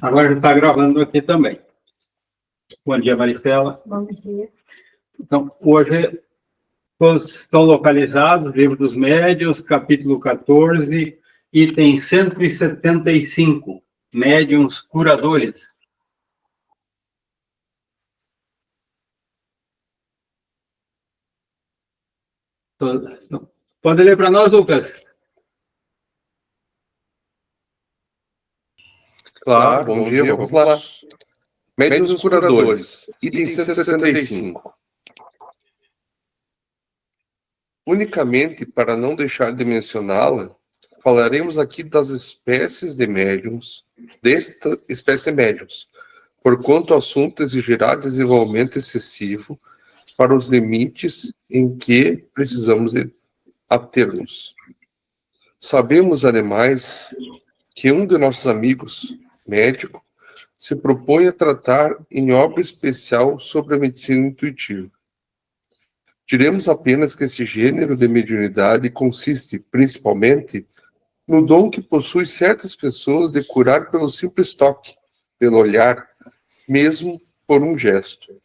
Agora já está gravando aqui também. Bom dia, Maristela. Bom dia. Então, hoje todos estão localizados, Livro dos Médiuns, capítulo 14, item 175, Médiuns Curadores. Pode ler para nós, Lucas? Claro, bom dia, vamos lá. Médiuns Curadores, item 175. Unicamente para não deixar de mencioná-la, falaremos aqui das espécies de médiuns, desta espécie de médiuns, porquanto o assunto exigirá desenvolvimento excessivo para os limites em que precisamos ater-nos. Sabemos, ademais, que um de nossos amigos, médico, se propõe a tratar em obra especial sobre a medicina intuitiva. Diremos apenas que esse gênero de mediunidade consiste, principalmente, no dom que possui certas pessoas de curar pelo simples toque, pelo olhar, mesmo por um gesto,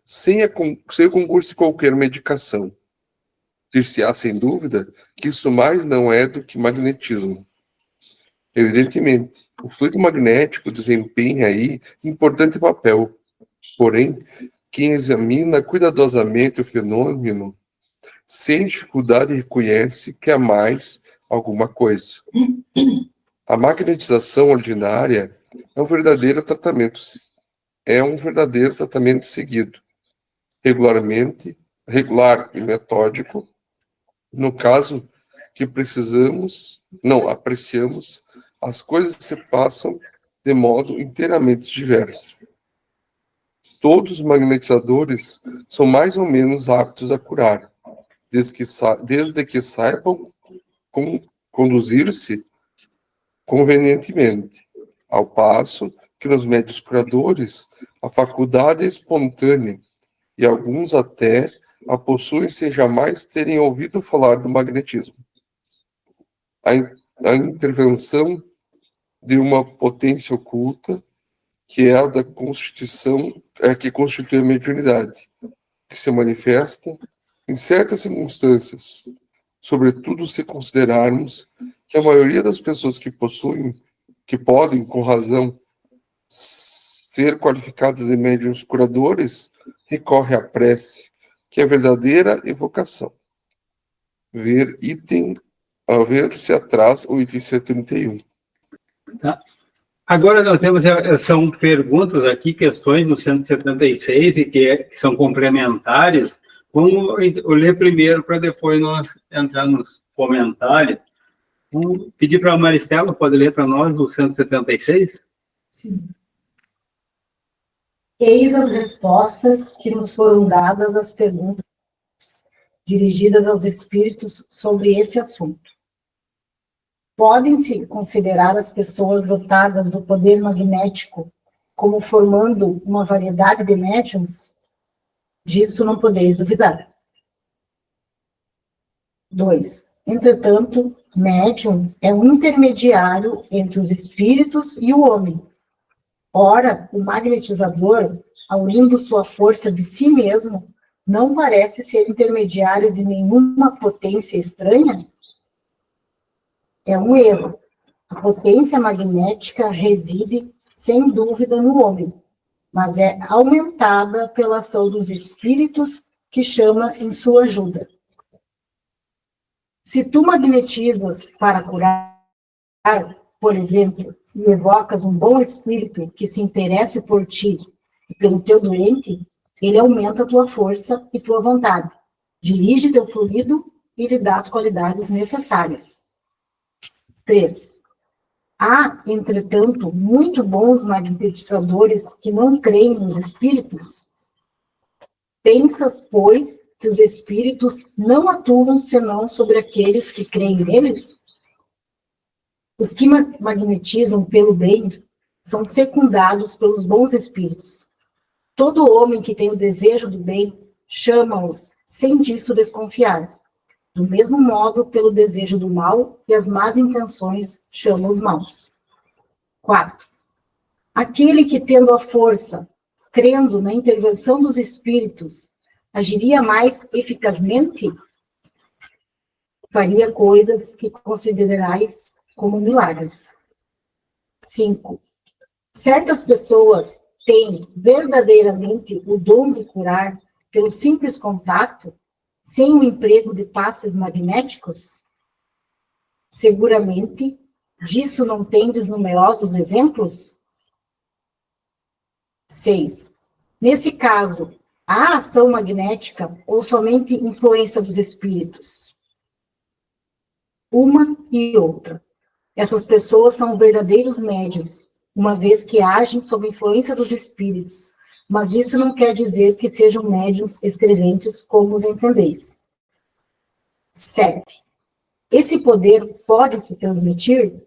sem o concurso de qualquer medicação. Dir-se-á, sem dúvida, que isso mais não é do que magnetismo. Evidentemente, o fluido magnético desempenha aí importante papel. Porém, quem examina cuidadosamente o fenômeno, sem dificuldade reconhece que há mais alguma coisa. A magnetização ordinária é um verdadeiro tratamento seguido, regular e metódico, no caso que apreciamos, as coisas se passam de modo inteiramente diverso. Todos os magnetizadores são mais ou menos aptos a curar, desde que saibam conduzir-se convenientemente, ao passo que nos médiuns curadores a faculdade é espontânea e alguns até a possuem sem jamais terem ouvido falar do magnetismo. A intervenção de uma potência oculta, que é a da constituição, que constitui a mediunidade, que se manifesta em certas circunstâncias, sobretudo se considerarmos que a maioria das pessoas que podem, com razão, ser qualificadas de médiuns curadores, recorre à prece, que é a verdadeira evocação. Ver-se atrás o item 131. Tá. Agora nós temos, são perguntas aqui, questões no 176 e que são complementares. Vamos ler primeiro para depois nós entrar nos comentários. Vou pedir para a Maristela, pode ler para nós do 176? Sim. Eis as respostas que nos foram dadas às perguntas dirigidas aos espíritos sobre esse assunto. Podem-se considerar as pessoas dotadas do poder magnético como formando uma variedade de médiums? Disso não podeis duvidar. 2. Entretanto, médium é um intermediário entre os espíritos e o homem. Ora, o magnetizador, aurindo sua força de si mesmo, não parece ser intermediário de nenhuma potência estranha? É um erro. A potência magnética reside, sem dúvida, no homem, mas é aumentada pela ação dos espíritos que chama em sua ajuda. Se tu magnetizas para curar, por exemplo, e evocas um bom espírito que se interesse por ti e pelo teu doente, ele aumenta tua força e tua vontade, dirige teu fluido e lhe dá as qualidades necessárias. 3. Há, entretanto, muito bons magnetizadores que não creem nos espíritos? Pensas, pois, que os espíritos não atuam senão sobre aqueles que creem neles? Os que magnetizam pelo bem são secundados pelos bons espíritos. Todo homem que tem o desejo do bem chama-os sem disso desconfiar. Do mesmo modo, pelo desejo do mal e as más intenções chama os maus. 4. Aquele que, tendo a força, crendo na intervenção dos espíritos, agiria mais eficazmente, faria coisas que considerais como milagres. 5. Certas pessoas têm verdadeiramente o dom de curar pelo simples contato, sem o emprego de passes magnéticos? Seguramente, disso não tendes numerosos exemplos? 6. Nesse caso, há ação magnética ou somente influência dos espíritos? Uma e outra. Essas pessoas são verdadeiros médiuns, uma vez que agem sob influência dos espíritos, mas isso não quer dizer que sejam médiuns escreventes como os entendeis. 7. Esse poder pode se transmitir?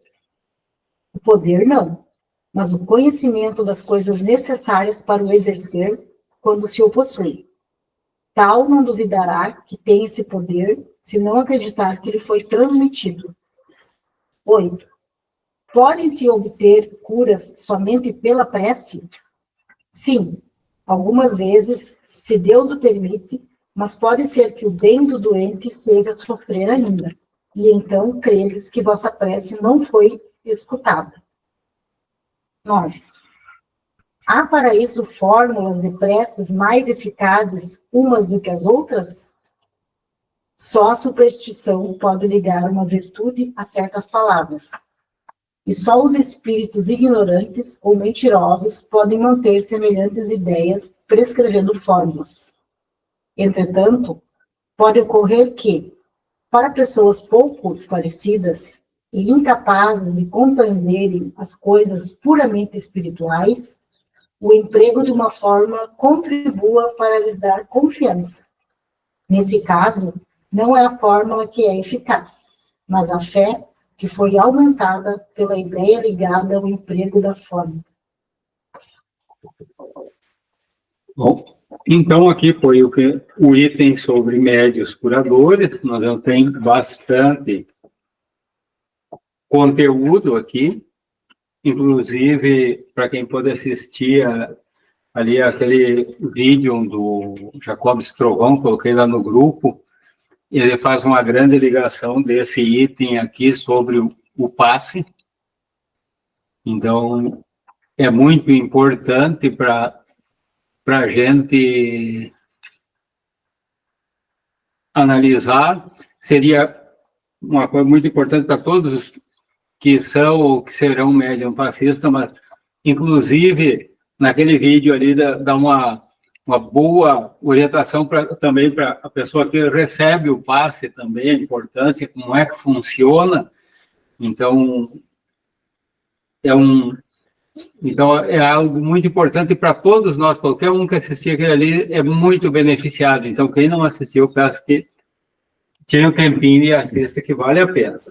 O poder não, mas o conhecimento das coisas necessárias para o exercer quando se o possui. Tal não duvidará que tem esse poder, se não acreditar que lhe foi transmitido. 8. Podem-se obter curas somente pela prece? Sim, algumas vezes, se Deus o permite, mas pode ser que o bem do doente seja sofrer ainda, e então creres que vossa prece não foi escutada. 9. Há para isso fórmulas de preces mais eficazes umas do que as outras? Só a superstição pode ligar uma virtude a certas palavras. E só os espíritos ignorantes ou mentirosos podem manter semelhantes ideias prescrevendo fórmulas. Entretanto, pode ocorrer que, para pessoas pouco esclarecidas e incapazes de compreenderem as coisas puramente espirituais, o emprego de uma fórmula contribua para lhes dar confiança. Nesse caso, não é a fórmula que é eficaz, mas a fé que foi aumentada pela ideia ligada ao emprego da fórmula. Bom, então aqui foi o item sobre médios curadores. Nós já tem bastante conteúdo aqui, inclusive para quem pode assistir ali aquele vídeo do Jacob Strovão, coloquei lá no grupo. Ele faz uma grande ligação desse item aqui sobre o passe. Então, é muito importante para a gente analisar. Seria uma coisa muito importante para todos os que são ou que serão médium passista, mas, inclusive, naquele vídeo ali, dá uma boa orientação também para a pessoa que recebe o passe também, a importância, como é que funciona. Então, é algo muito importante para todos nós. Qualquer um que assistir aquele ali é muito beneficiado. Então, quem não assistiu, eu peço que tire um tempinho e assista, que vale a pena.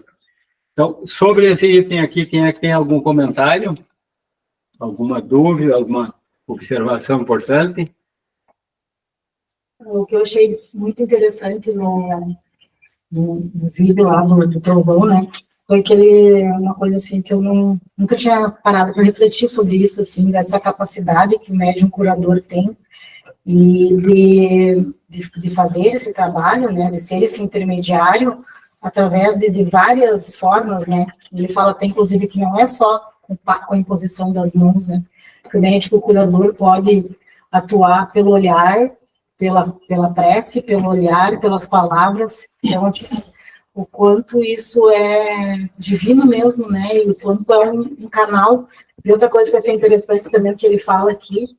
Então, sobre esse item aqui, quem é que tem algum comentário? Alguma dúvida, alguma observação importante? O que eu achei muito interessante no vídeo lá do Trovão, né, foi que uma coisa assim que eu nunca tinha parado para refletir sobre isso, assim, dessa capacidade que o médium curador tem e de fazer esse trabalho, né, de ser esse intermediário através de várias formas, né. Ele fala até, inclusive, que não é só com a imposição das mãos, né, que o médico curador pode atuar pelo olhar, pela prece, pelo olhar, pelas palavras. Então, assim, o quanto isso é divino mesmo, né, e o quanto é um canal. E outra coisa que eu achei interessante também, que ele fala aqui,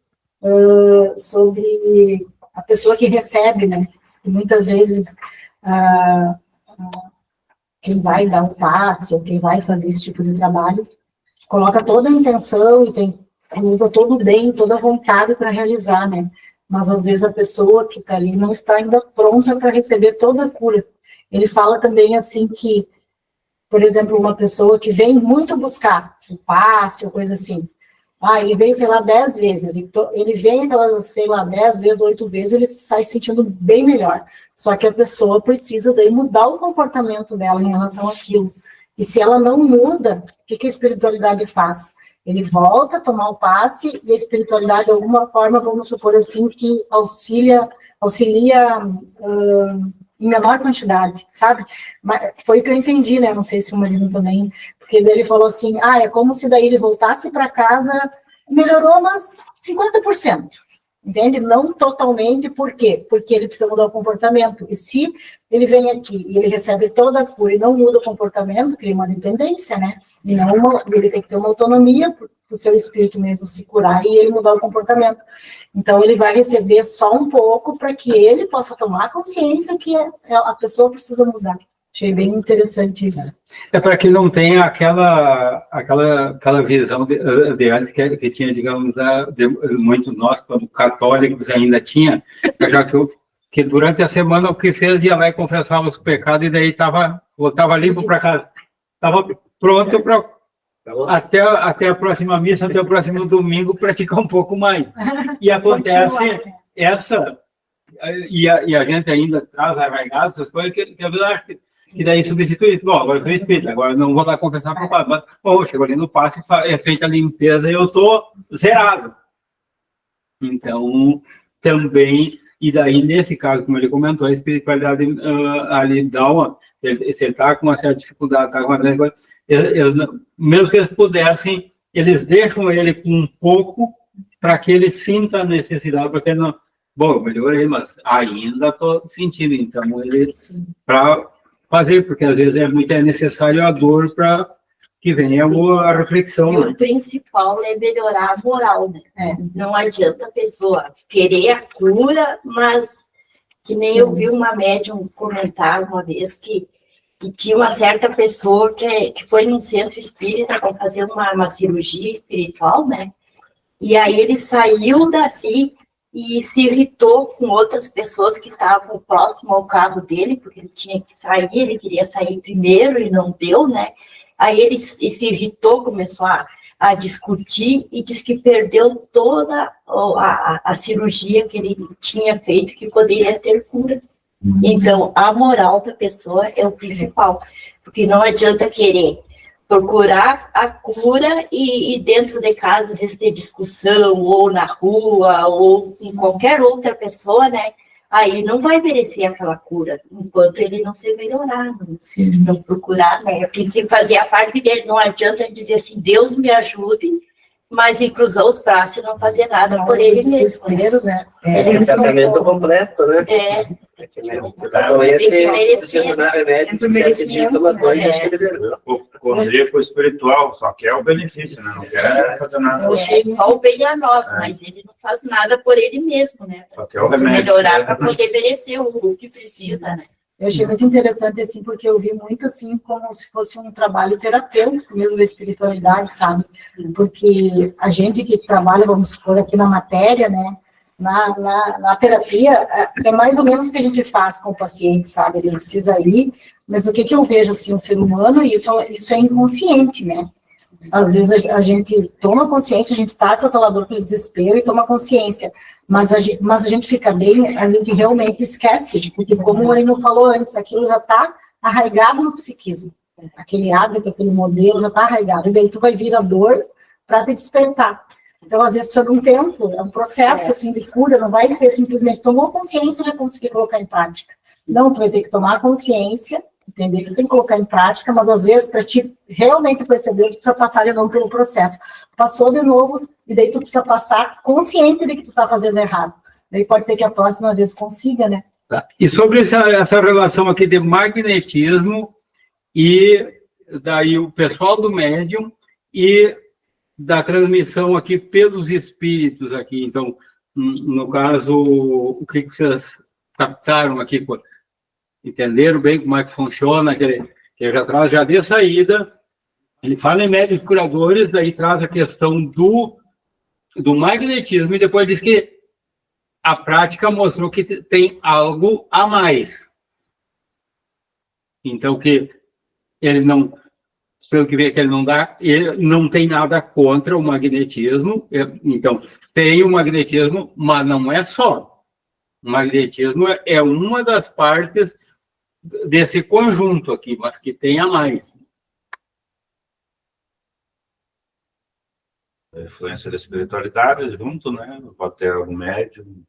sobre a pessoa que recebe, né, e muitas vezes quem vai dar um passe, ou quem vai fazer esse tipo de trabalho, coloca toda a intenção e usa todo o bem, toda a vontade para realizar, né, mas às vezes a pessoa que está ali não está ainda pronta para receber toda a cura. Ele fala também assim que, por exemplo, uma pessoa que vem muito buscar um passe ou coisa assim, ele vem, sei lá, 10 vezes, ele vem aquelas, sei lá, 10 vezes, 8 vezes, ele sai se sentindo bem melhor. Só que a pessoa precisa daí mudar o comportamento dela em relação àquilo. E se ela não muda, o que a espiritualidade faz? Ele volta a tomar o passe e a espiritualidade, de alguma forma, vamos supor assim, que auxilia em menor quantidade, sabe? Mas foi o que eu entendi, né? Não sei se o marido também, porque daí ele falou assim, é como se daí ele voltasse para casa, melhorou umas 50%. Entende? Não totalmente, por quê? Porque ele precisa mudar o comportamento. E se ele vem aqui e ele recebe toda a cura e não muda o comportamento, cria uma dependência, né? E não ele tem que ter uma autonomia para o seu espírito mesmo se curar e ele mudar o comportamento. Então, ele vai receber só um pouco para que ele possa tomar consciência que a pessoa precisa mudar. Achei bem interessante isso. É para que não tenha aquela visão de antes que tinha, digamos, de muitos nós, como católicos ainda tinha, já que durante a semana o que fez ia lá e confessava os pecados e daí voltava limpo para casa. Estava pronto para até a próxima missa, até o próximo domingo, praticar um pouco mais. E acontece e a gente ainda traz arraigado essas coisas que às vezes acho que daí substitui isso. Bom, agora eu sou espírita, agora não vou lá confessar para o padre. Mas, bom, chego ali no passe, é feita a limpeza e eu estou zerado. Então, também, e daí nesse caso, como ele comentou, a espiritualidade ali dá se ele está com uma certa dificuldade, tá com uma coisa, mesmo que eles pudessem, eles deixam ele com um pouco para que ele sinta a necessidade, porque não, bom, melhorei, mas ainda estou sentindo, então ele para fazer, porque às vezes é necessário a dor para que venha a reflexão. E o principal é melhorar a moral, né? Não adianta a pessoa querer a cura, mas que nem eu vi uma médium comentar uma vez que tinha uma certa pessoa que foi num centro espírita para fazer uma cirurgia espiritual, né? E aí ele saiu dali e se irritou com outras pessoas que estavam próximo ao carro dele, porque ele tinha que sair, ele queria sair primeiro e não deu, né? Aí ele se irritou, começou a discutir e disse que perdeu toda a cirurgia que ele tinha feito, que poderia ter cura. Então, a moral da pessoa é o principal, porque não adianta querer procurar a cura e dentro de casa, às vezes, ter discussão, ou na rua, ou com qualquer outra pessoa, né? Aí não vai merecer aquela cura, enquanto ele não se melhorar, não procurar, né? Tem que fazer a parte dele, não adianta dizer assim, Deus me ajude, mas em cruzar os braços e não fazer nada por ele mesmo. Né? É um tratamento completo, né? O Rodrigo espiritual só quer o benefício, né? Não quer fazer nada. Só o bem a nós, mas ele não faz nada por ele mesmo, né? Só quer o remédio. Melhorar para poder merecer o que precisa, né? Eu achei muito interessante, assim, porque eu vi muito, assim, como se fosse um trabalho terapêutico mesmo da espiritualidade, sabe? Porque a gente que trabalha, vamos supor, aqui na matéria, né? Na terapia, é mais ou menos o que a gente faz com o paciente, sabe? Ele precisa ir, mas o que eu vejo, assim, o ser humano, isso é inconsciente, né? Às vezes a gente toma consciência, a gente tá com aquela dor pelo desespero e toma consciência, mas a gente fica bem, a gente realmente esquece, porque como o Marino falou antes, aquilo já está arraigado no psiquismo, aquele hábito, aquele modelo já está arraigado, e daí tu vai vir a dor para te despertar. Então, às vezes, precisa de um tempo, é um processo assim, de cura, não vai ser simplesmente tomou consciência e já conseguir colocar em prática. Não, tu vai ter que tomar consciência, entender que tem que colocar em prática, mas às vezes, para ti realmente perceber, tu precisa passar de novo pelo processo. Passou de novo, e daí tu precisa passar consciente de que tu está fazendo errado. Daí pode ser que a próxima vez consiga, né? Tá. E sobre essa relação aqui de magnetismo e daí o pessoal do médium e da transmissão aqui pelos espíritos aqui. Então, no caso, o que vocês captaram aqui? Entenderam bem como é que funciona? Que já traz já de saída. Ele fala em médios curadores, daí traz a questão do magnetismo e depois diz que a prática mostrou que tem algo a mais. Então, que ele não... Pelo que vê que ele não tem nada contra o magnetismo, então tem o magnetismo, mas não é só. O magnetismo é uma das partes desse conjunto aqui, mas que tem a mais. a influência da espiritualidade junto, né? Pode ter algum médium,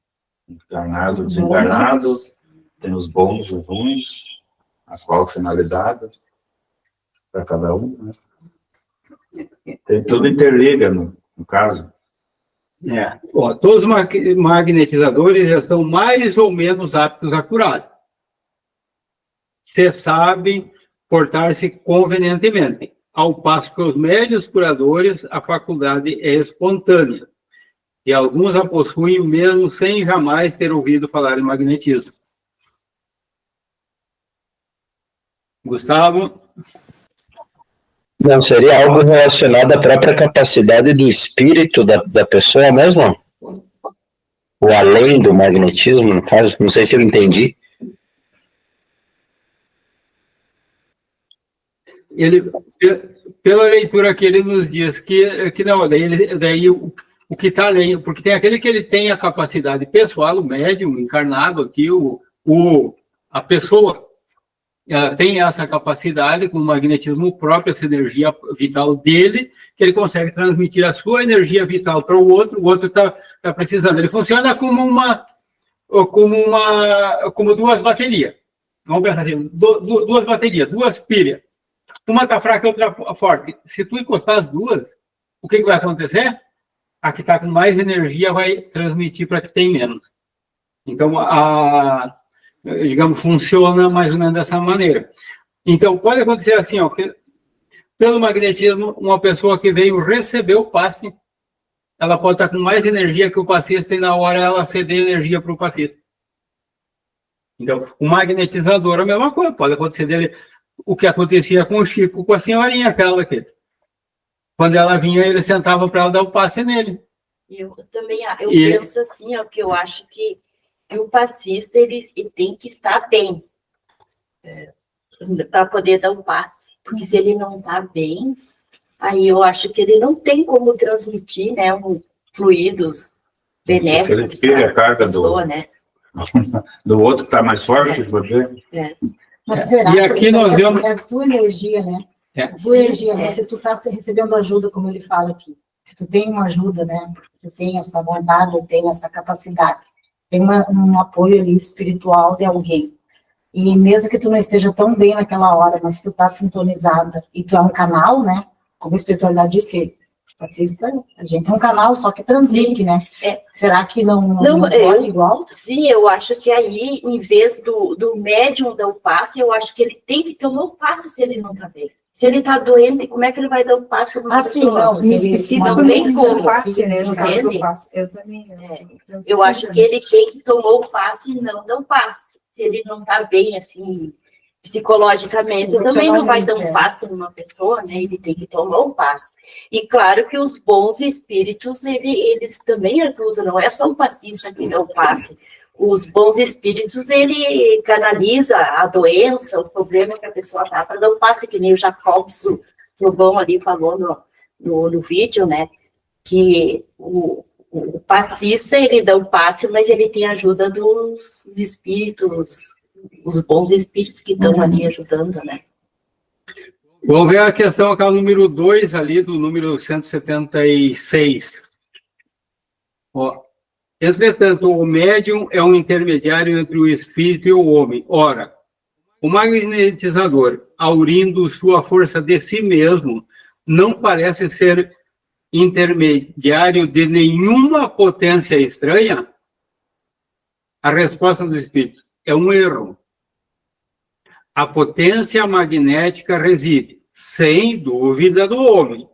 encarnado, desencarnado, tem os bons e os ruins, a qual finalidade para cada um, né? Tem tudo interliga no caso. Ó, todos os magnetizadores já estão mais ou menos aptos a curar. Se sabem portar-se convenientemente, ao passo que os médios curadores, a faculdade é espontânea, e alguns a possuem mesmo sem jamais ter ouvido falar em magnetismo. Gustavo? Não seria algo relacionado à própria capacidade do espírito da pessoa mesmo? Ou além do magnetismo, no caso? Não sei se eu entendi. Ele, pela leitura que ele nos diz que não, daí o que está além, porque tem aquele que ele tem a capacidade pessoal, o médium encarnado aqui, a pessoa tem essa capacidade com o magnetismo próprio, essa energia vital dele, que ele consegue transmitir a sua energia vital para o outro está precisando. Ele funciona como duas baterias. Vamos pensar assim, duas baterias, duas pilhas. Uma está fraca e outra forte. Se tu encostar as duas, o que vai acontecer? A que está com mais energia vai transmitir para a que tem menos. Então, digamos, funciona mais ou menos dessa maneira. Então, pode acontecer assim, ó, que, pelo magnetismo, uma pessoa que veio receber o passe, ela pode estar com mais energia que o passista e na hora ela ceder energia para o passista. Então, o magnetizador é a mesma coisa, pode acontecer dele o que acontecia com o Chico, com a senhorinha aquela aqui. Quando ela vinha, ele sentava para ela dar o passe nele. Eu também penso assim, ó, que eu acho que o passista ele tem que estar bem para poder dar o passe. Porque se ele não está bem, aí eu acho que ele não tem como transmitir, né, fluidos benéficos para a carga pessoa, né? do outro que está mais forte, você. Mas será E aqui nós vemos... É a tua energia, né? A tua energia, né? Se tu está recebendo ajuda, como ele fala aqui, se tu tem uma ajuda, né? Tu tem essa vontade, tem essa capacidade, tem um apoio ali espiritual de alguém. E mesmo que tu não esteja tão bem naquela hora, mas tu está sintonizada e tu é um canal, né? Como a espiritualidade diz que assista, a gente é um canal só que transmite, né? Será que não pode igual? Sim, eu acho que aí, em vez do médium dar o passe, eu acho que ele tem que tomar o passe se ele não está bem. Se ele está doente, como é que ele vai dar o passe? Sim, não. Me específico não também tem como como, passe, né? entende? Eu também. Eu acho que ele tem que tomar o passe e não dar o passe. Se ele não está bem, assim, psicologicamente, também não vai dar um passe numa pessoa, né? Ele tem que tomar um passe. E claro que os bons espíritos, eles também ajudam, não é só o passista que dá o passe. Os bons espíritos, ele canaliza a doença, o problema que a pessoa está, para dar um passe, que nem o Jacobson Trovão ali falou no vídeo, né? Que o passista, ele dá um passe, mas ele tem a ajuda dos espíritos, os bons espíritos que estão ali ajudando, né? Vamos ver a questão aquela número 2 ali, do número 176. Ó, entretanto, o médium é um intermediário entre o espírito e o homem. Ora, o magnetizador, aurindo sua força de si mesmo, não parece ser intermediário de nenhuma potência estranha? A resposta do espírito é um erro. A potência magnética reside, sem dúvida, do homem,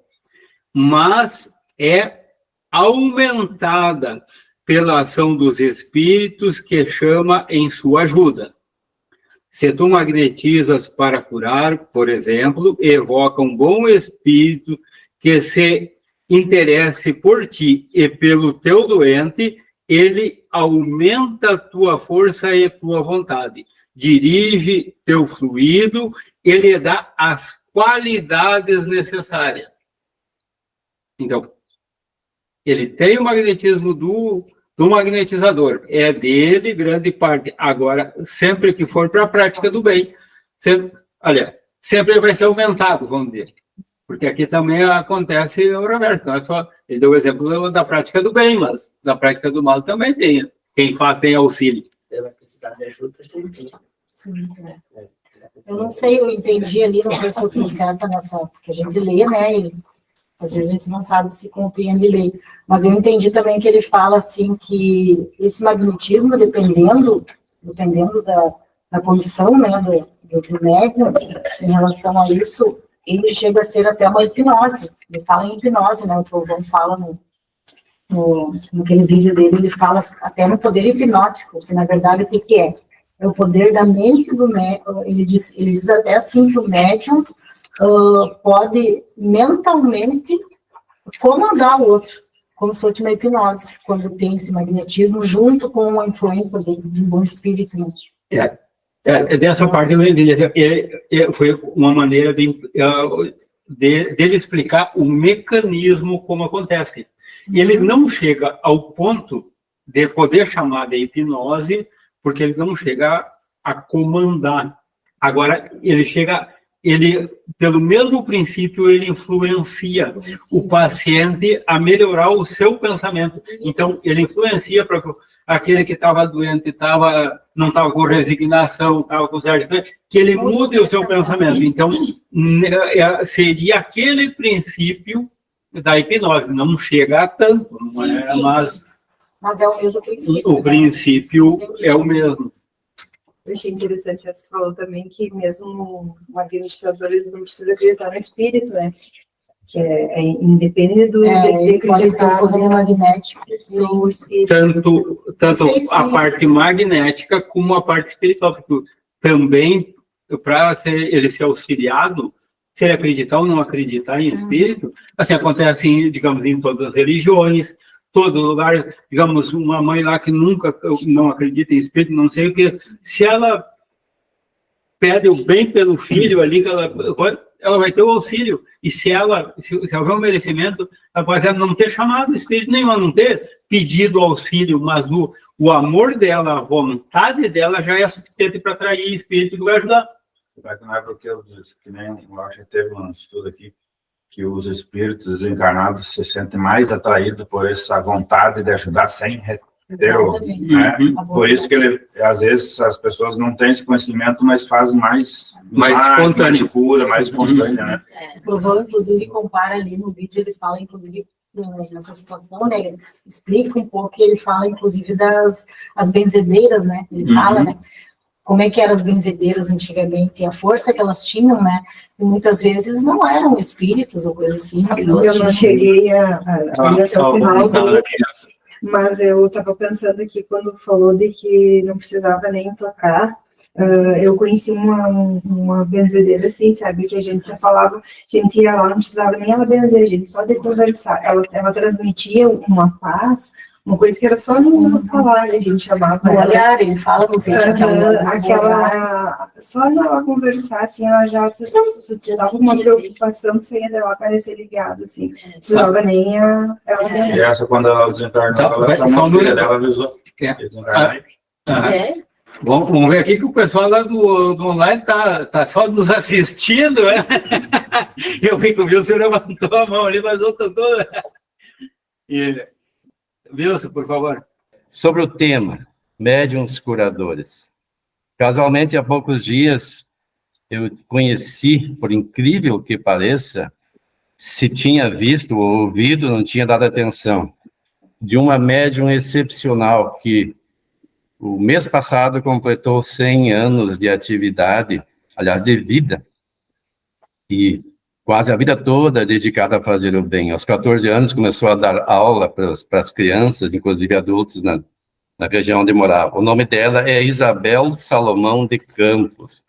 mas é aumentada pela ação dos espíritos que chama em sua ajuda. Se tu magnetizas para curar, por exemplo, evoca um bom espírito que se interesse por ti e pelo teu doente, ele aumenta a tua força e tua vontade, dirige teu fluido e lhe dá as qualidades necessárias. Então, ele tem o magnetismo do magnetizador, é dele grande parte. Agora, sempre que for para a prática do bem, sempre vai ser aumentado, vamos dizer. Porque aqui também acontece o reverso, não é só... Ele deu o exemplo da prática do bem, mas da prática do mal também tem. Quem faz tem auxílio. Ela precisar de ajuda, gente. Sim, eu não sei, eu entendi ali, não sei se eu estou certa nessa, porque a gente lê, né, e às vezes a gente não sabe se compreende ler, mas eu entendi também que ele fala, assim, que esse magnetismo, dependendo da condição, né, do médium, em relação a isso, ele chega a ser até uma hipnose, ele fala em hipnose, né, o Trovão fala naquele vídeo dele, ele fala até no poder hipnótico, que na verdade o que é? É o poder da mente do médium. Ele diz até assim que o médium pode mentalmente comandar o outro, como se fosse uma hipnose, quando tem esse magnetismo junto com a influência de um bom espírito. Né? Dessa parte eu entendi. Foi uma maneira dele explicar o mecanismo como acontece. Ele não chega ao ponto de poder chamar de hipnose, porque ele não chega a comandar. Agora, pelo mesmo princípio, ele influencia o paciente a melhorar o seu pensamento. Então, ele influencia para aquele que estava doente, não estava com resignação, estava com certo, que ele mude o seu pensamento. Então, seria aquele princípio da hipnose. Não chega a tanto, não é? Mas é o mesmo princípio. O princípio é o mesmo. Eu achei interessante, você falou também que mesmo o magnetizador ele não precisa acreditar no espírito, né? Que independe do de acreditar no poder magnético no espírito. Tanto a parte magnética como a parte espiritual, porque também, para ele ser auxiliado, se ele acreditar ou não acreditar em espírito, assim, acontece, digamos, em todas as religiões, todo lugar, digamos, uma mãe lá que nunca não acredita em espírito, não sei o que, se ela pede o bem pelo filho ali, ela vai ter o auxílio, e se houver um merecimento, ela pode não ter chamado espírito nenhum, não ter pedido auxílio, mas o amor dela, a vontade dela já é suficiente para atrair espírito que vai ajudar. Não é porque eu disse, que nem eu acho que teve um estudo aqui, que os espíritos desencarnados se sentem mais atraídos por essa vontade de ajudar sem reter, né? Por isso que às vezes as pessoas não têm esse conhecimento, mas fazem mais espontâneo, mais pura, mais espontânea, né? O João, inclusive, compara ali no vídeo, ele fala, inclusive, nessa situação, né? Ele explica um pouco, ele fala, inclusive, as benzedeiras, né? Ele fala, né? Como é que eram as benzedeiras antigamente, a força que elas tinham, né? E muitas vezes não eram espíritos ou coisa assim. Eu não cheguei a ir até o final, mas eu estava pensando aqui, quando falou de que não precisava nem tocar, eu conheci uma benzedeira assim, sabe, que a gente falava, a gente ia lá, não precisava nem ela benzer, a gente só de conversar, ela transmitia uma paz, uma coisa que era só no falar, a gente chamava no olhar, ele fala no vídeo só ela conversar, assim, ela já dava uma preocupação de sair dela aparecer ligado, assim, não precisava nem ela. E essa, quando ela desencarnou, ela chamou a filha dela, avisou. Vamos ver aqui que o pessoal lá do online tá só nos assistindo, né? Eu vi que o Wilson levantou a mão ali, mas eu tô toda... Wilson, por favor. Sobre o tema, médiuns curadores. Casualmente, há poucos dias, eu conheci, por incrível que pareça, se tinha visto ou ouvido, não tinha dado atenção, de uma médium excepcional que o mês passado completou 100 anos de atividade, aliás, de vida, e quase a vida toda dedicada a fazer o bem. Aos 14 anos começou a dar aula para as crianças, inclusive adultos, na região onde morava. O nome dela é Isabel Salomão de Campos.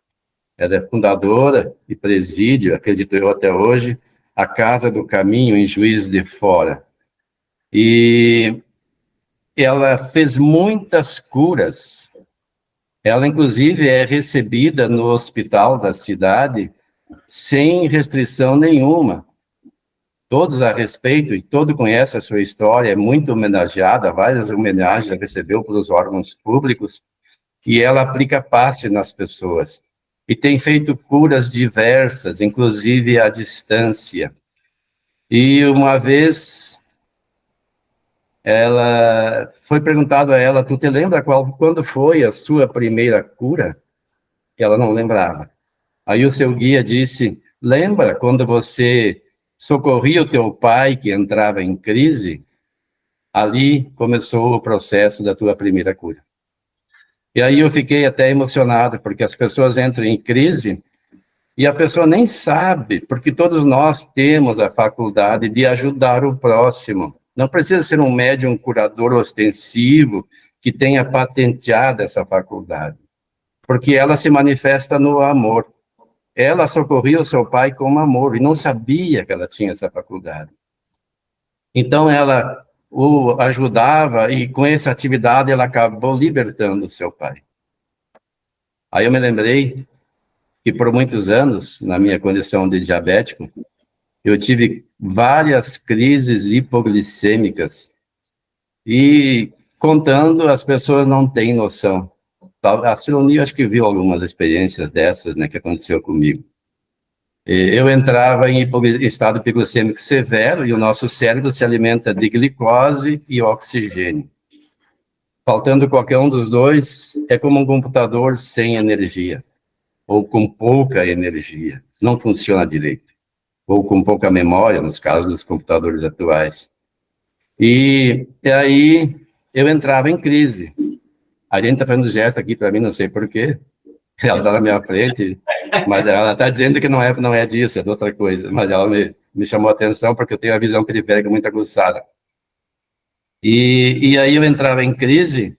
Ela é fundadora e preside, acredito eu até hoje, a Casa do Caminho em Juiz de Fora. E ela fez muitas curas. Ela, inclusive, é recebida no hospital da cidade sem restrição nenhuma. Todos a respeitam e todos conhecem a sua história, é muito homenageada, várias homenagens recebeu pelos órgãos públicos, e ela aplica passe nas pessoas. e tem feito curas diversas, inclusive à distância. E uma vez ela foi perguntado a ela, tu te lembra quando foi a sua primeira cura? Ela não lembrava. Aí o seu guia disse, lembra quando você socorria o teu pai que entrava em crise? Ali começou o processo da tua primeira cura. E aí eu fiquei até emocionado, porque as pessoas entram em crise e a pessoa nem sabe, porque todos nós temos a faculdade de ajudar o próximo. Não precisa ser um médium curador ostensivo que tenha patenteado essa faculdade, porque ela se manifesta no amor. Ela socorria o seu pai com amor e não sabia que ela tinha essa faculdade. Então ela o ajudava e com essa atividade ela acabou libertando o seu pai. Aí eu me lembrei que por muitos anos, na minha condição de diabético, eu tive várias crises hipoglicêmicas e contando, as pessoas não têm noção. A Silonia acho que viu algumas experiências dessas, né, que aconteceu comigo. Eu entrava em estado hipoglicêmico severo e o nosso cérebro se alimenta de glicose e oxigênio. Faltando qualquer um dos dois, é como um computador sem energia, ou com pouca energia, não funciona direito, ou com pouca memória, nos casos dos computadores atuais. E aí eu entrava em crise. A gente está fazendo gesto aqui para mim, não sei porquê. Ela está na minha frente, mas ela está dizendo que não é disso, é de outra coisa. Mas ela me chamou a atenção porque eu tenho a visão periférica muito aguçada. E aí eu entrava em crise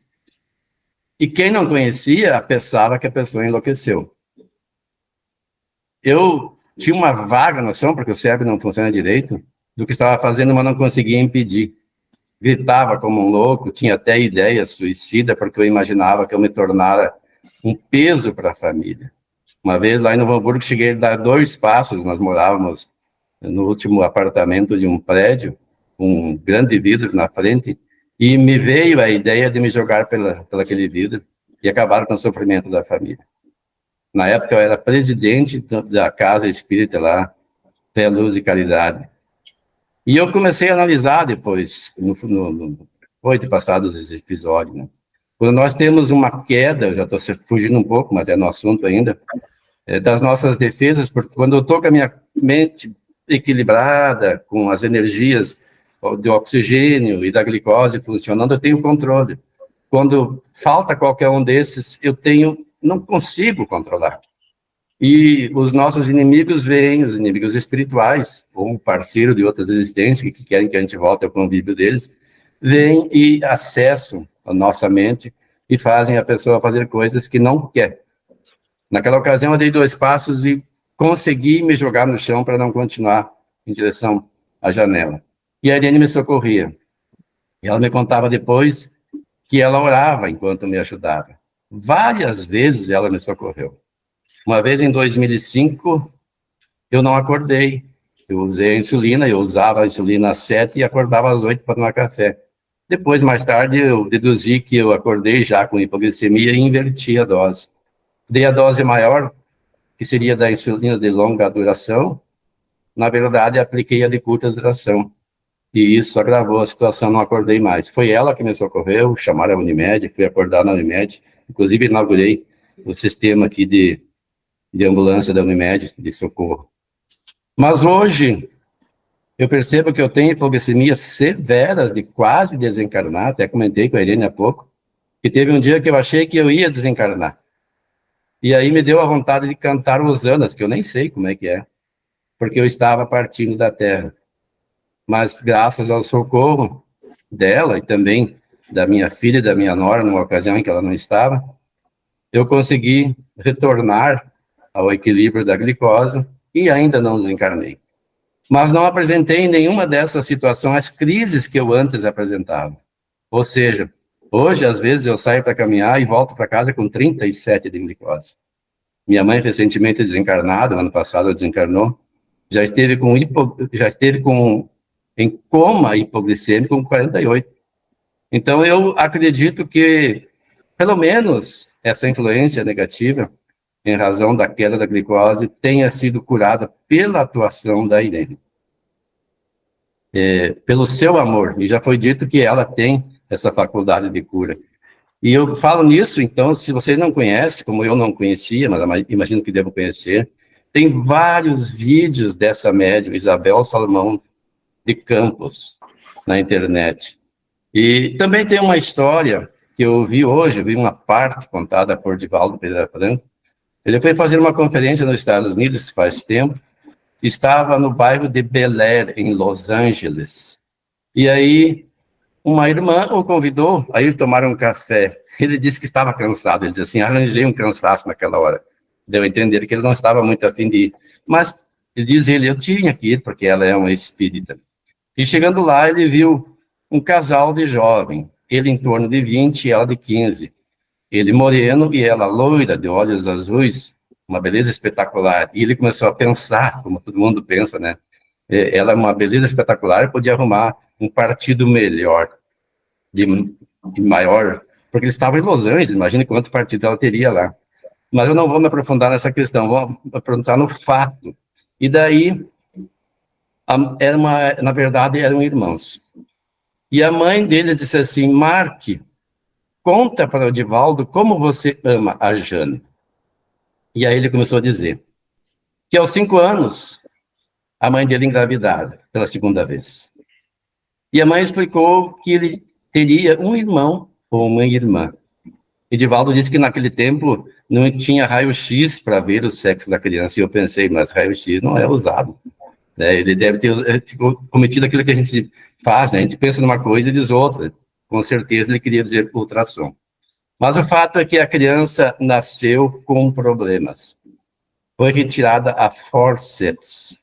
e quem não conhecia pensava que a pessoa enlouqueceu. Eu tinha uma vaga noção, porque o cérebro não funciona direito, do que estava fazendo, mas não conseguia impedir. Gritava como um louco, tinha até ideia suicida, porque eu imaginava que eu me tornara um peso para a família. Uma vez lá em Novo Hamburgo, cheguei a dar 2 passos, nós morávamos no último apartamento de um prédio, com um grande vidro na frente, e me veio a ideia de me jogar pela aquele vidro e acabar com o sofrimento da família. Na época eu era presidente da Casa Espírita lá, Fé, Luz e Caridade. E eu comecei a analisar depois, depois de passados esses episódios, né? Quando nós temos uma queda, eu já estou fugindo um pouco, mas é no assunto ainda, das nossas defesas, porque quando eu estou com a minha mente equilibrada, com as energias do oxigênio e da glicose funcionando, eu tenho controle. Quando falta qualquer um desses, não consigo controlar. E os nossos inimigos vêm, os inimigos espirituais, ou parceiro de outras existências, que querem que a gente volte ao convívio deles, vêm e acessam a nossa mente e fazem a pessoa fazer coisas que não quer. Naquela ocasião, eu dei 2 passos e consegui me jogar no chão para não continuar em direção à janela. E a Irene me socorria. E ela me contava depois que ela orava enquanto me ajudava. Várias vezes ela me socorreu. Uma vez em 2005, eu não acordei. Eu usei a insulina, eu usava a insulina às 7 e acordava às 8 para tomar café. Depois, mais tarde, eu deduzi que eu acordei já com hipoglicemia e inverti a dose. Dei a dose maior, que seria da insulina de longa duração. Na verdade, apliquei a de curta duração. E isso agravou a situação, não acordei mais. Foi ela que me socorreu, chamaram a Unimed, fui acordar na Unimed. Inclusive, inaugurei o sistema aqui de ambulância da Unimed, de socorro. Mas hoje, eu percebo que eu tenho hipoglicemias severas de quase desencarnar, até comentei com a Irene há pouco, que teve um dia que eu achei que eu ia desencarnar. E aí me deu a vontade de cantar Hosanas, que eu nem sei como é que é, porque eu estava partindo da Terra. Mas graças ao socorro dela e também da minha filha e da minha nora, numa ocasião em que ela não estava, eu consegui retornar ao equilíbrio da glicose e ainda não desencarnei. Mas não apresentei em nenhuma dessas situações as crises que eu antes apresentava. Ou seja, hoje, às vezes, eu saio para caminhar e volto para casa com 37 de glicose. Minha mãe, recentemente desencarnada, ano passado ela desencarnou, já esteve em coma hipoglicêmico com 48. Então, eu acredito que, pelo menos, essa influência negativa, em razão da queda da glicose, tenha sido curada pela atuação da Irene. Pelo seu amor, e já foi dito que ela tem essa faculdade de cura. E eu falo nisso, então, se vocês não conhecem, como eu não conhecia, mas imagino que devo conhecer, tem vários vídeos dessa médium, Isabel Salomão de Campos, na internet. E também tem uma história que eu vi hoje, eu vi uma parte contada por Divaldo Pereira Franco. Ele foi fazer uma conferência nos Estados Unidos faz tempo, estava no bairro de Bel Air, em Los Angeles. E aí, uma irmã o convidou a ir tomar um café. Ele disse que estava cansado. Ele disse assim, arranjei um cansaço naquela hora. Deu a entender que ele não estava muito afim de ir. Mas, ele diz ele, eu tinha que ir, porque ela é uma espírita. E chegando lá, ele viu um casal de jovem. Ele em torno de 20 e ela de 15. Ele moreno e ela loira, de olhos azuis. Uma beleza espetacular. E ele começou a pensar, como todo mundo pensa, né? Ela é uma beleza espetacular, podia arrumar um partido melhor, de maior, porque eles estavam em Los Angeles, imagine quantos partidos ela teria lá. Mas eu não vou me aprofundar nessa questão, vou me aprofundar no fato. E daí, na verdade, eram irmãos. E a mãe deles disse assim, Mark, conta para o Divaldo como você ama a Jane. E aí ele começou a dizer que aos 5 anos, a mãe dele engravidada pela segunda vez. E a mãe explicou que ele teria um irmão ou uma irmã. E Divaldo disse que naquele tempo não tinha raio-x para ver o sexo da criança. E eu pensei, mas raio-x não é usado. Né? Ele deve ter cometido aquilo que a gente faz, né? A gente pensa numa coisa e diz outra. Com certeza ele queria dizer ultrassom. Mas o fato é que a criança nasceu com problemas. Foi retirada a forceps.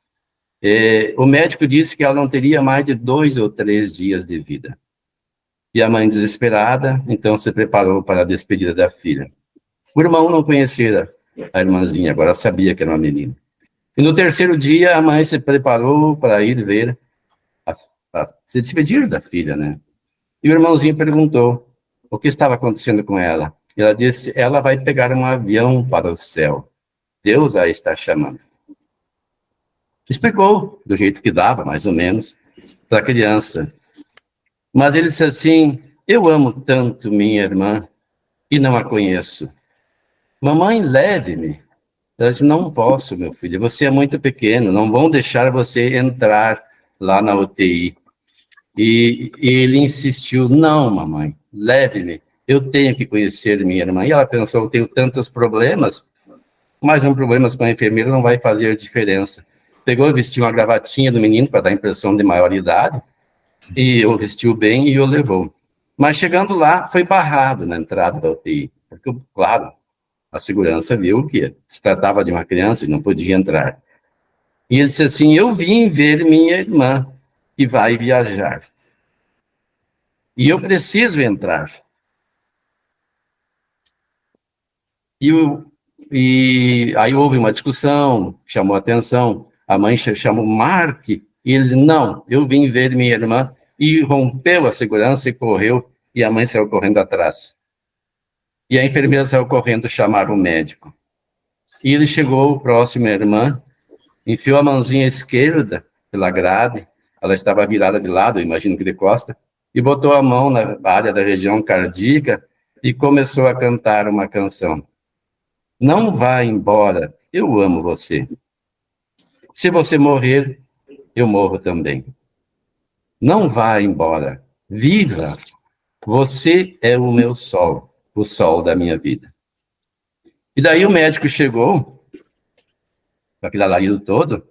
O médico disse que ela não teria mais de 2 ou 3 dias de vida. E a mãe, desesperada, então se preparou para a despedida da filha. O irmão não conhecia a irmãzinha, agora sabia que era uma menina. E no 3º dia, a mãe se preparou para ir ver, se despedir da filha, né? E o irmãozinho perguntou o que estava acontecendo com ela. E ela disse, ela vai pegar um avião para o céu. Deus a está chamando. Explicou, do jeito que dava, mais ou menos, para a criança. Mas ele disse assim, eu amo tanto minha irmã e não a conheço. Mamãe, leve-me. Ela disse, não posso, meu filho, você é muito pequeno, não vão deixar você entrar lá na UTI. E ele insistiu, não, mamãe, leve-me, eu tenho que conhecer minha irmã. E ela pensou, eu tenho tantos problemas, mas problemas com a enfermeira não vai fazer diferença. Pegou e vestiu uma gravatinha do menino para dar a impressão de maioridade, e o vestiu bem e o levou. Mas chegando lá, foi barrado na entrada da UTI, porque, claro, a segurança viu que se tratava de uma criança e não podia entrar. E ele disse assim, eu vim ver minha irmã, que vai viajar. E eu preciso entrar. E aí houve uma discussão, chamou a atenção, a mãe chamou Mark, e ele disse, não, eu vim ver minha irmã, e rompeu a segurança e correu, e a mãe saiu correndo atrás. E a enfermeira saiu correndo chamar o médico. E ele chegou próximo à irmã, enfiou a mãozinha esquerda pela grade, ela estava virada de lado, imagino que de costa, e botou a mão na área da região cardíaca e começou a cantar uma canção. Não vá embora, eu amo você. Se você morrer, eu morro também. Não vá embora, viva. Você é o meu sol, o sol da minha vida. E daí o médico chegou, com aquele alarido todo,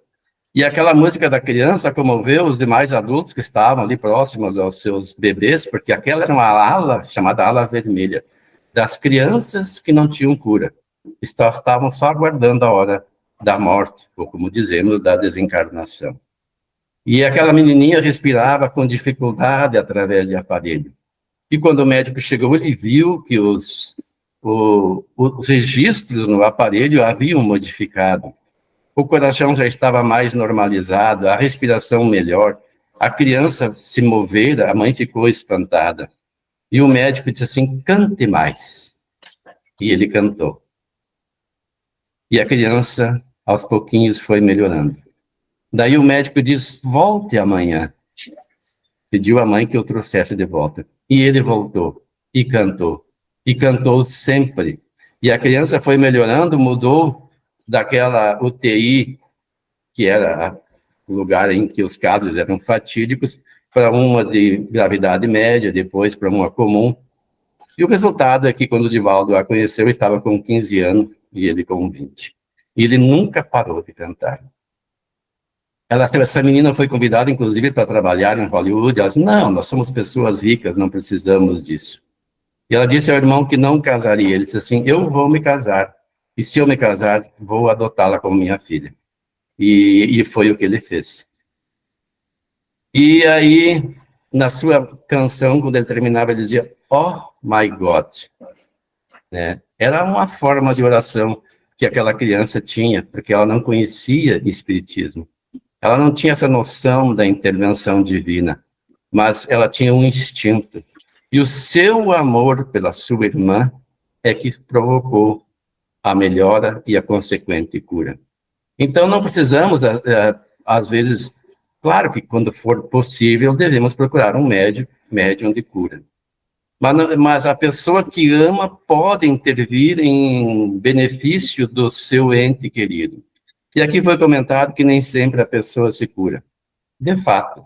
e aquela música da criança comoveu os demais adultos que estavam ali próximos aos seus bebês, porque aquela era uma ala chamada ala vermelha, das crianças que não tinham cura. Estavam só aguardando a hora da morte, ou como dizemos, da desencarnação. E aquela menininha respirava com dificuldade através de aparelho. E quando o médico chegou, ele viu que os registros no aparelho haviam modificado. O coração já estava mais normalizado, a respiração melhor, a criança se mover, a mãe ficou espantada. E o médico disse assim, cante mais. E ele cantou. E a criança, aos pouquinhos, foi melhorando. Daí o médico diz, volte amanhã. Pediu à mãe que o trouxesse de volta. E ele voltou, e cantou sempre. E a criança foi melhorando, mudou daquela UTI, que era o lugar em que os casos eram fatídicos, para uma de gravidade média, depois para uma comum. E o resultado é que, quando o Divaldo a conheceu, estava com 15 anos e ele com 20. E ele nunca parou de cantar. Essa menina foi convidada, inclusive, para trabalhar em Hollywood. Ela disse, não, nós somos pessoas ricas, não precisamos disso. E ela disse ao irmão que não casaria. Ele disse assim, eu vou me casar. E se eu me casar, vou adotá-la como minha filha. E foi o que ele fez. E aí, na sua canção, quando ele terminava, ele dizia, oh my God. Né? Era uma forma de oração que aquela criança tinha, porque ela não conhecia espiritismo. Ela não tinha essa noção da intervenção divina, mas ela tinha um instinto. E o seu amor pela sua irmã é que provocou a melhora e a consequente cura. Então, não precisamos, às vezes, claro que quando for possível, devemos procurar um médium de cura. Mas a pessoa que ama pode intervir em benefício do seu ente querido. E aqui foi comentado que nem sempre a pessoa se cura. De fato,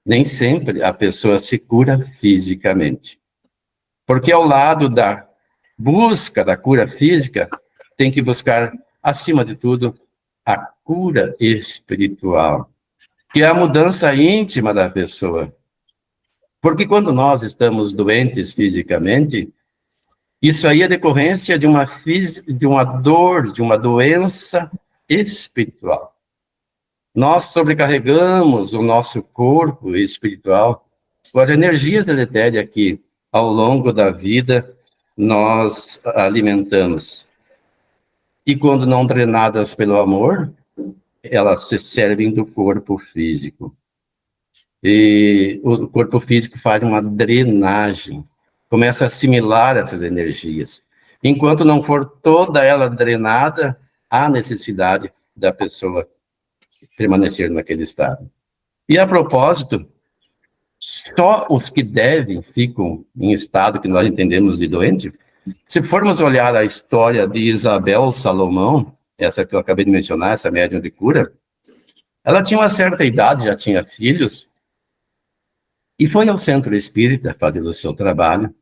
nem sempre a pessoa se cura fisicamente. Porque ao lado da busca da cura física, tem que buscar, acima de tudo, a cura espiritual, que é a mudança íntima da pessoa. Porque quando nós estamos doentes fisicamente, isso aí é decorrência de uma dor, de uma doença espiritual. Nós sobrecarregamos o nosso corpo espiritual com as energias deletérias que, ao longo da vida, nós alimentamos. E quando não drenadas pelo amor, elas se servem do corpo físico. E o corpo físico faz uma drenagem, começa a assimilar essas energias. Enquanto não for toda ela drenada, há necessidade da pessoa permanecer naquele estado. E a propósito, só os que devem ficam em estado que nós entendemos de doente. Se formos olhar a história de Isabel Salomão, essa que eu acabei de mencionar, essa médium de cura, ela tinha uma certa idade, já tinha filhos, e foi ao centro espírita fazer o seu trabalho,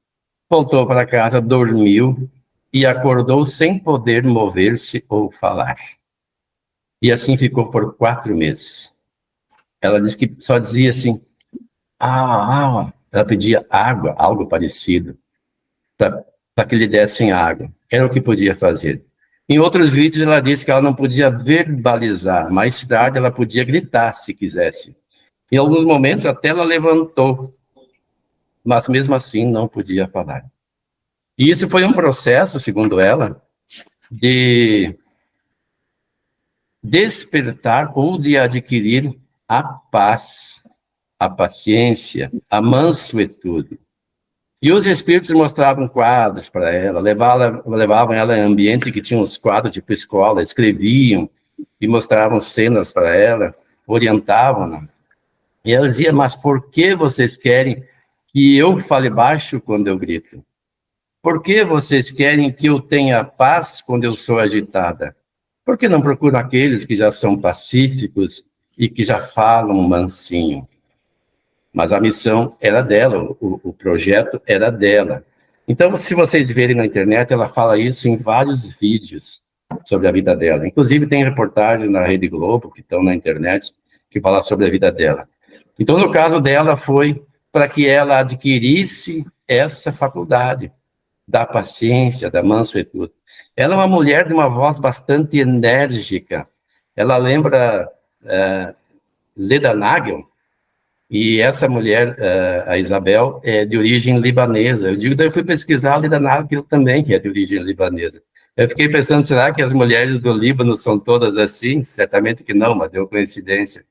voltou para casa, dormiu e acordou sem poder mover-se ou falar. E assim ficou por 4 meses. Ela disse que só dizia assim, ela pedia água, algo parecido, para que lhe dessem água. Era o que podia fazer. Em outros vídeos ela disse que ela não podia verbalizar, mais tarde ela podia gritar se quisesse. Em alguns momentos até ela levantou, mas mesmo assim não podia falar. E isso foi um processo, segundo ela, de despertar ou de adquirir a paz, a paciência, a mansuetude. E os espíritos mostravam quadros para ela, levavam ela em ambiente que tinha uns quadros tipo escola, escreviam e mostravam cenas para ela, orientavam-na. E ela dizia, mas por que vocês querem que eu fale baixo quando eu grito? Por que vocês querem que eu tenha paz quando eu sou agitada? Por que não procuram aqueles que já são pacíficos e que já falam mansinho? Mas a missão era dela, o projeto era dela. Então, se vocês verem na internet, ela fala isso em vários vídeos sobre a vida dela. Inclusive, tem reportagens na Rede Globo, que estão na internet, que falam sobre a vida dela. Então, no caso dela, foi para que ela adquirisse essa faculdade da paciência, da mansuetude. Ela é uma mulher de uma voz bastante enérgica. Ela lembra Leda Nagel, e essa mulher, a Isabel, é de origem libanesa. Eu fui pesquisar a Leda Nagel também, que é de origem libanesa. Eu fiquei pensando, será que as mulheres do Líbano são todas assim? Certamente que não, mas deu coincidência.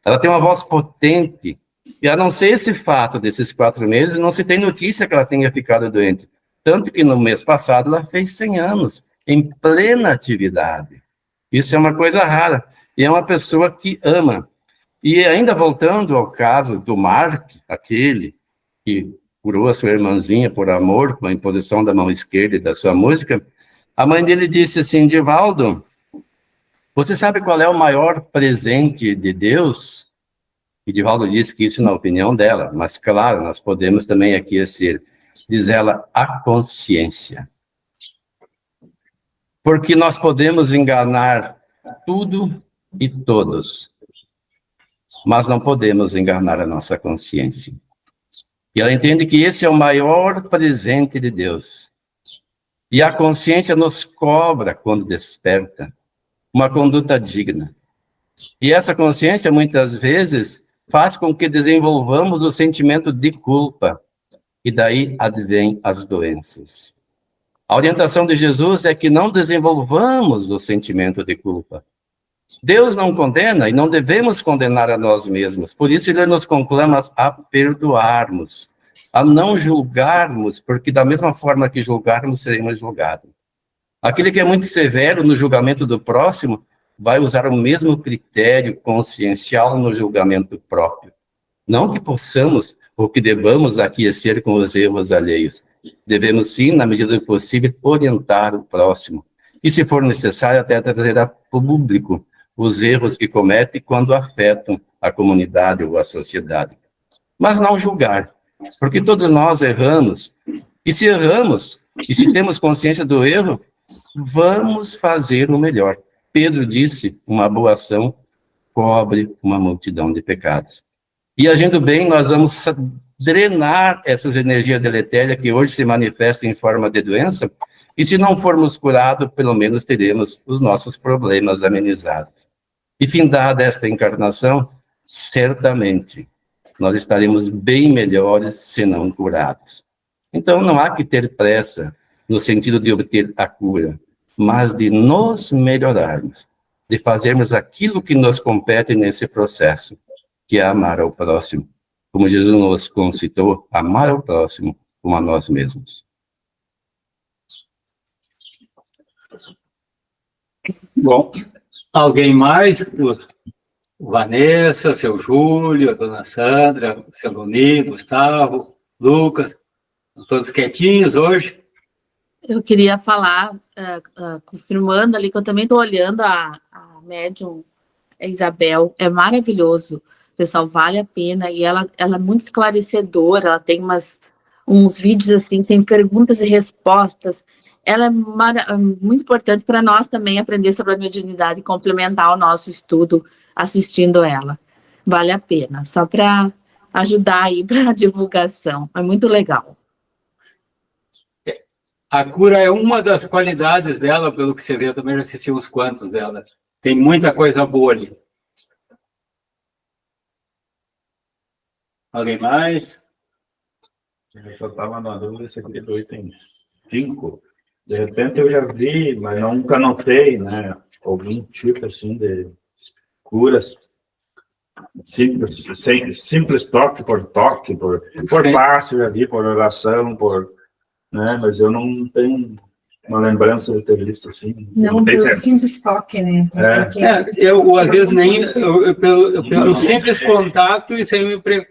Ela tem uma voz potente, e a não ser esse fato desses 4 meses, não se tem notícia que ela tenha ficado doente. Tanto que no mês passado ela fez 100 anos, em plena atividade. Isso é uma coisa rara. E é uma pessoa que ama. E ainda voltando ao caso do Mark, aquele que curou a sua irmãzinha por amor, com a imposição da mão esquerda e da sua música, a mãe dele disse assim: Divaldo, você sabe qual é o maior presente de Deus? E Divaldo disse que isso na opinião dela, mas claro, nós podemos também aquecer. Diz ela, a consciência. Porque nós podemos enganar tudo e todos, mas não podemos enganar a nossa consciência. E ela entende que esse é o maior presente de Deus. E a consciência nos cobra, quando desperta, uma conduta digna. E essa consciência, muitas vezes, faz com que desenvolvamos o sentimento de culpa. E daí advém as doenças. A orientação de Jesus é que não desenvolvamos o sentimento de culpa. Deus não condena e não devemos condenar a nós mesmos. Por isso ele nos conclama a perdoarmos, a não julgarmos, porque da mesma forma que julgarmos, seremos julgados. Aquele que é muito severo no julgamento do próximo vai usar o mesmo critério consciencial no julgamento próprio. Não que possamos ou que devamos aquecer com os erros alheios. Devemos, sim, na medida do possível, orientar o próximo. E, se for necessário, até trazer a público os erros que comete quando afetam a comunidade ou a sociedade. Mas não julgar, porque todos nós erramos. E se erramos, e se temos consciência do erro, vamos fazer o melhor. Pedro disse, uma boa ação cobre uma multidão de pecados. E agindo bem, nós vamos drenar essas energias deletérias que hoje se manifestam em forma de doença, e se não formos curados, pelo menos teremos os nossos problemas amenizados. E findada esta encarnação, certamente, nós estaremos bem melhores se não curados. Então, não há que ter pressa no sentido de obter a cura, mas de nos melhorarmos, de fazermos aquilo que nos compete nesse processo, que é amar ao próximo. Como Jesus nos concitou, amar ao próximo como a nós mesmos. Bom, alguém mais? Vanessa, seu Júlio, a dona Sandra, seu Loni, Gustavo, Lucas, todos quietinhos hoje? Eu queria falar, confirmando ali, que eu também estou olhando a médium Isabel, é maravilhoso, pessoal, vale a pena, e ela é muito esclarecedora, ela tem uns vídeos assim, tem perguntas e respostas, ela é muito importante para nós também aprender sobre a mediunidade e complementar o nosso estudo assistindo ela, vale a pena, só para ajudar aí para a divulgação, é muito legal. A cura é uma das qualidades dela, pelo que você vê, eu também já assisti uns quantos dela. Tem muita coisa boa ali. Alguém mais? Eu só estava na dúvida se aquele do item 5. De repente eu já vi, mas nunca notei, né? Algum tipo assim de curas simples toque, por passo, já vi, por oração, né? Mas eu não tenho uma lembrança de ter visto assim. Não pelo simples toque, né? Eu às vezes nem pelo simples contato e sem emprego.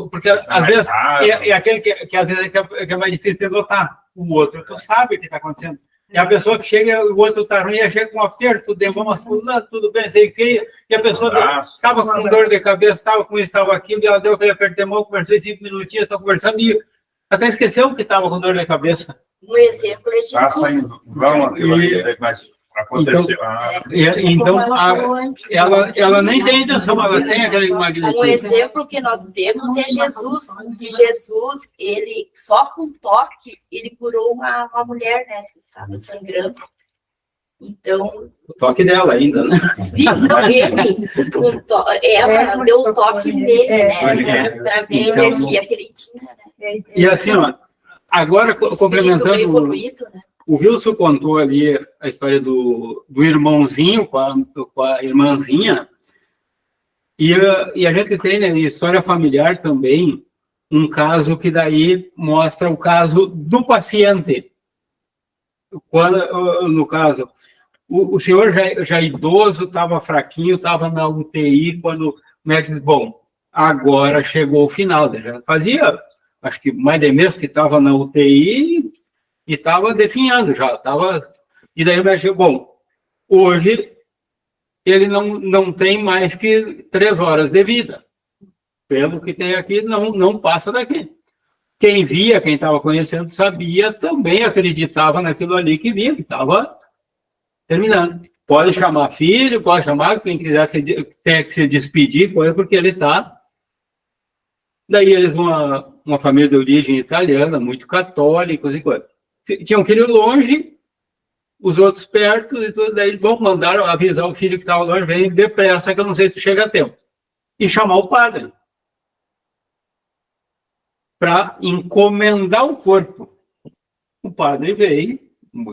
Porque às vezes é aquele que às vezes é mais difícil de notar. O outro, tu sabe o que está acontecendo. E a pessoa que chega, o outro está ruim, chega com um aperto de mão, fulano, tudo bem, sei o que, e a pessoa estava com dor de cabeça, estava com isso, estava aquilo, e ela deu aquele aperto de mão, conversou 5 minutinhos, estou conversando, e até esqueceu que estava com dor de cabeça. Um exemplo é Jesus. Aconteceu. Então, ela nem tem intenção, ela tem aquele magnetismo. Um exemplo que nós temos é Jesus, que Jesus, ele só com toque, ele curou uma mulher, né, que estava sangrando. Então... O toque dela ainda, né? Sim, não, ela deu o toque nele, né, para ver a energia que ele tinha, né. E assim, ó, agora complementando... Evoluído, né? O Wilson contou ali a história do irmãozinho com a irmãzinha, e a gente tem, né, em história familiar também, um caso que daí mostra o caso do paciente. quando, no caso, o senhor já idoso, estava fraquinho, estava na UTI, quando o médico disse, bom, agora chegou o final. Já fazia, acho que mais de mês que estava na UTI e estava definhando já. E daí o médico disse, bom, hoje ele não tem mais que 3 horas de vida. Pelo que tem aqui, não passa daqui. Quem via, quem estava conhecendo, sabia, também acreditava naquilo ali que via, que estava terminando. Pode chamar filho, pode chamar quem quiser, tem que se despedir, porque ele está. Daí eles, uma família de origem italiana, muito católicos e coisa. Tinha um filho longe, os outros perto, e tudo, daí vão mandar avisar o filho que estava longe, vem depressa, que eu não sei se chega a tempo. E chamar o padre para encomendar o corpo. O padre veio,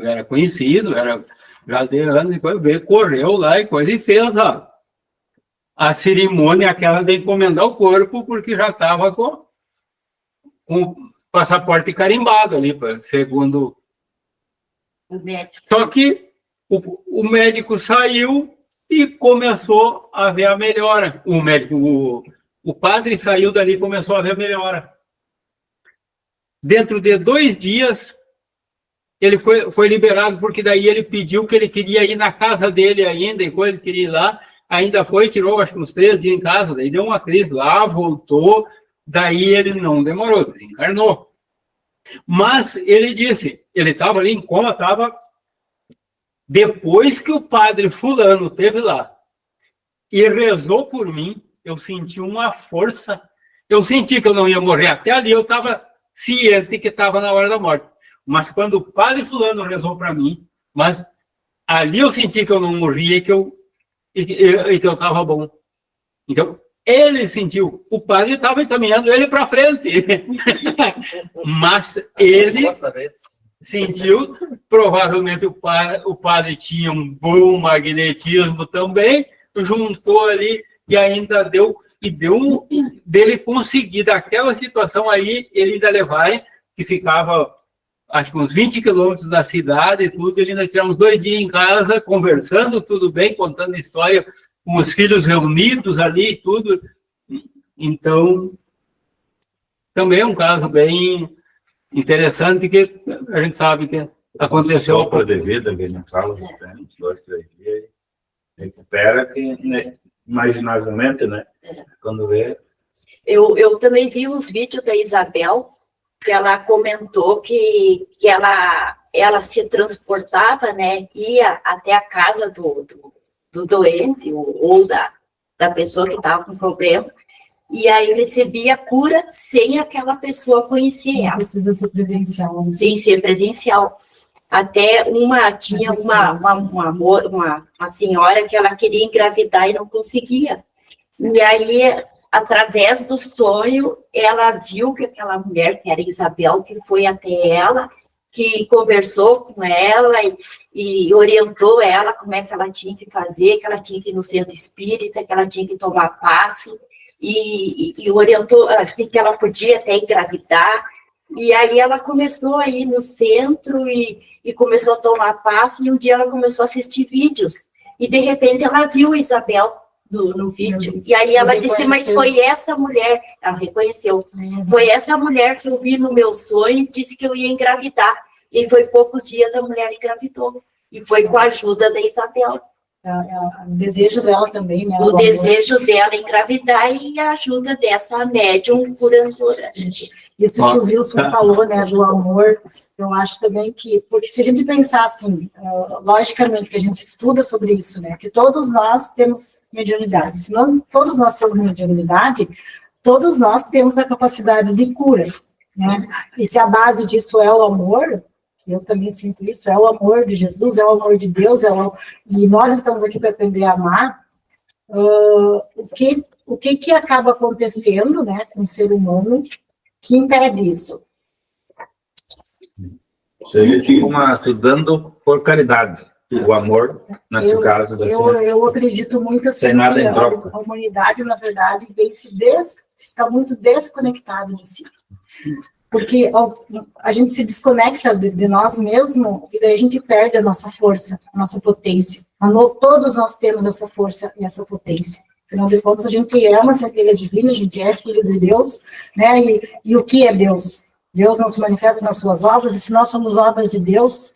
era conhecido, era já de anos, e coisa, veio, correu lá e coisa, e fez a cerimônia aquela de encomendar o corpo, porque já estava com o passaporte carimbado ali, segundo O médico. Só que o médico saiu e começou a ver a melhora. O padre saiu dali e começou a ver a melhora. Dentro de 2 dias, ele foi liberado, porque daí ele pediu que ele queria ir na casa dele ainda, e coisa, queria ir lá. Ainda foi, tirou acho que uns 3 dias em casa, daí deu uma crise lá, voltou, daí ele não demorou, desencarnou. Mas ele disse, ele estava ali em coma, depois que o padre fulano esteve lá e rezou por mim, eu senti uma força, eu senti que eu não ia morrer, até ali eu estava ciente que estava na hora da morte. Mas quando o padre fulano rezou para mim, mas ali eu senti que eu não morria e que eu estava bom. Então, ele sentiu, o padre estava encaminhando ele para frente, mas ele sentiu, provavelmente o padre tinha um bom magnetismo também, juntou ali e ainda deu dele conseguir daquela situação aí, ele ainda levar, que ficava acho que uns 20 quilômetros da cidade e tudo, ele ainda tinha uns 2 dias em casa, conversando, tudo bem, contando história, com os filhos reunidos ali e tudo. Então, também é um caso bem interessante, que a gente sabe que aconteceu. Sopra de vida, que não fala, uns 2, 3 dias, recupera, que imaginavelmente, né? Quando vê. Eu também vi uns vídeos da Isabel, que ela comentou que ela se transportava, né? Ia até a casa do doente ou da pessoa que estava com problema, e aí recebia cura sem aquela pessoa conhecer ela. Precisa ser presencial. Né? Sem ser presencial. Até tinha uma senhora que ela queria engravidar e não conseguia. E aí, através do sonho, ela viu que aquela mulher, que era Isabel, que foi até ela, que conversou com ela e orientou ela como é que ela tinha que fazer, que ela tinha que ir no centro espírita, que ela tinha que tomar passe, e orientou que ela podia até engravidar. E aí ela começou a ir no centro e começou a tomar passe, e um dia ela começou a assistir vídeos. E, de repente, ela viu a Isabel no vídeo. E aí ela disse, mas foi essa mulher, ela reconheceu, foi essa mulher que eu vi no meu sonho e disse que eu ia engravidar. E foi poucos dias a mulher engravidou. E foi com a ajuda da Isabel. O desejo dela também, né? O desejo dela engravidar e a ajuda dessa médium curadora. Isso que o Wilson falou, né, do amor, eu acho também que, porque se a gente pensar assim, logicamente que a gente estuda sobre isso, né, que todos nós temos mediunidade. Se todos nós temos mediunidade, todos nós temos a capacidade de cura, né? E se a base disso é o amor, eu também sinto isso, é o amor de Jesus, é o amor de Deus, e nós estamos aqui para aprender a amar. O que acaba acontecendo, né, com o ser humano que impede isso? Seria tipo dando por caridade, o amor, nesse caso. Eu acredito muito assim, sem nada em troca. A humanidade, na verdade, está muito desconectada de si. Porque a gente se desconecta de nós mesmos e daí a gente perde a nossa força, a nossa potência. Todos nós temos essa força e essa potência. Afinal de contas, a gente ama ser filha divina, a gente é filho de Deus, né? E o que é Deus? Deus não se manifesta nas suas obras, e se nós somos obras de Deus,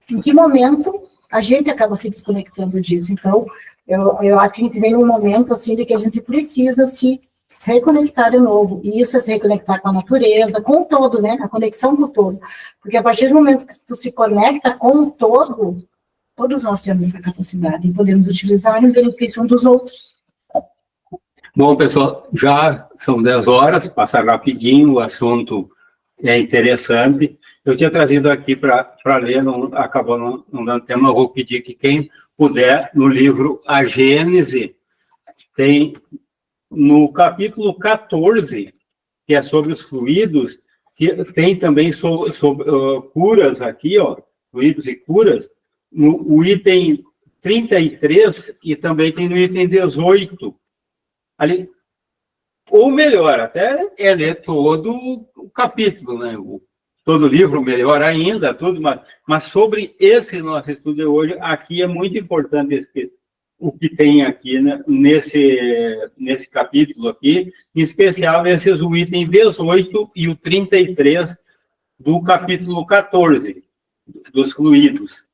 em que momento a gente acaba se desconectando disso? Então, eu acho que a gente vem num momento, assim, de que a gente precisa se reconectar de novo, e isso é se reconectar com a natureza, com o todo, né? A conexão com o todo. Porque a partir do momento que tu se conecta com o todo, todos nós temos essa capacidade e podemos utilizar em benefício um dos outros. Bom, pessoal, já são 10 horas, passar rapidinho, o assunto é interessante. Eu tinha trazido aqui para ler, acabou não dando tempo, eu vou pedir que quem puder, no livro A Gênese, tem no capítulo 14, que é sobre os fluidos, que tem também sobre curas aqui, ó, fluidos e curas, no item 33 e também tem no item 18. Ali, ou melhor, até é ler todo o capítulo, né? Todo o livro, melhor ainda, tudo, mas sobre esse nosso estudo de hoje, aqui é muito importante o que tem aqui, né, nesse capítulo aqui, em especial nesses o item 18 e o 33 do capítulo 14, dos fluidos,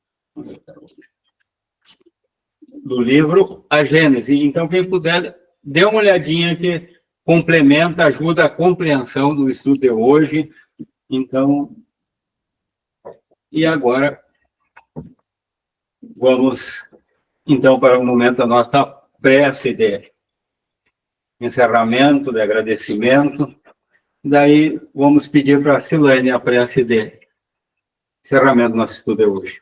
do livro A Gênese. Então, quem puder, dê uma olhadinha que complementa, ajuda a compreensão do estudo de hoje. Então, e agora, vamos, então, para o momento da nossa prece de encerramento, de agradecimento. Daí, vamos pedir para a Silane a prece de encerramento do nosso estudo de hoje.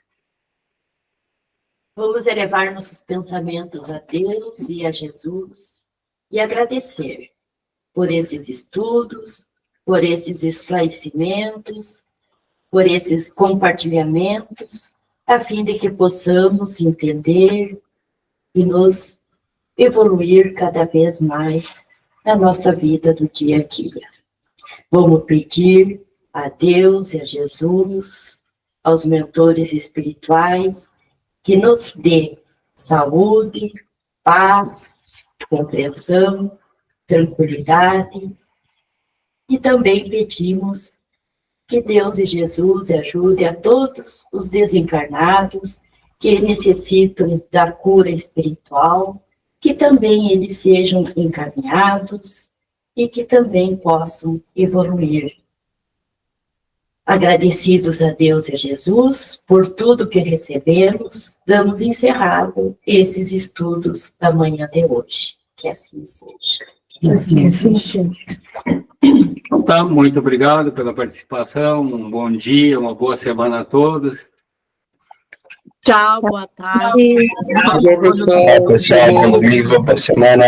Vamos elevar nossos pensamentos a Deus e a Jesus e agradecer por esses estudos, por esses esclarecimentos, por esses compartilhamentos, a fim de que possamos entender e nos evoluir cada vez mais na nossa vida do dia a dia. Vamos pedir a Deus e a Jesus, aos mentores espirituais, que nos dê saúde, paz, compreensão, tranquilidade. E também pedimos que Deus e Jesus ajude a todos os desencarnados que necessitam da cura espiritual, que também eles sejam encaminhados e que também possam evoluir. Agradecidos a Deus e a Jesus por tudo que recebemos, damos encerrado esses estudos da manhã de hoje. Que assim seja. Assim seja. Então, tá, muito obrigado pela participação, um bom dia, uma boa semana a todos. Tchau, boa tarde. Tchau, pessoal, bom domingo, boa semana.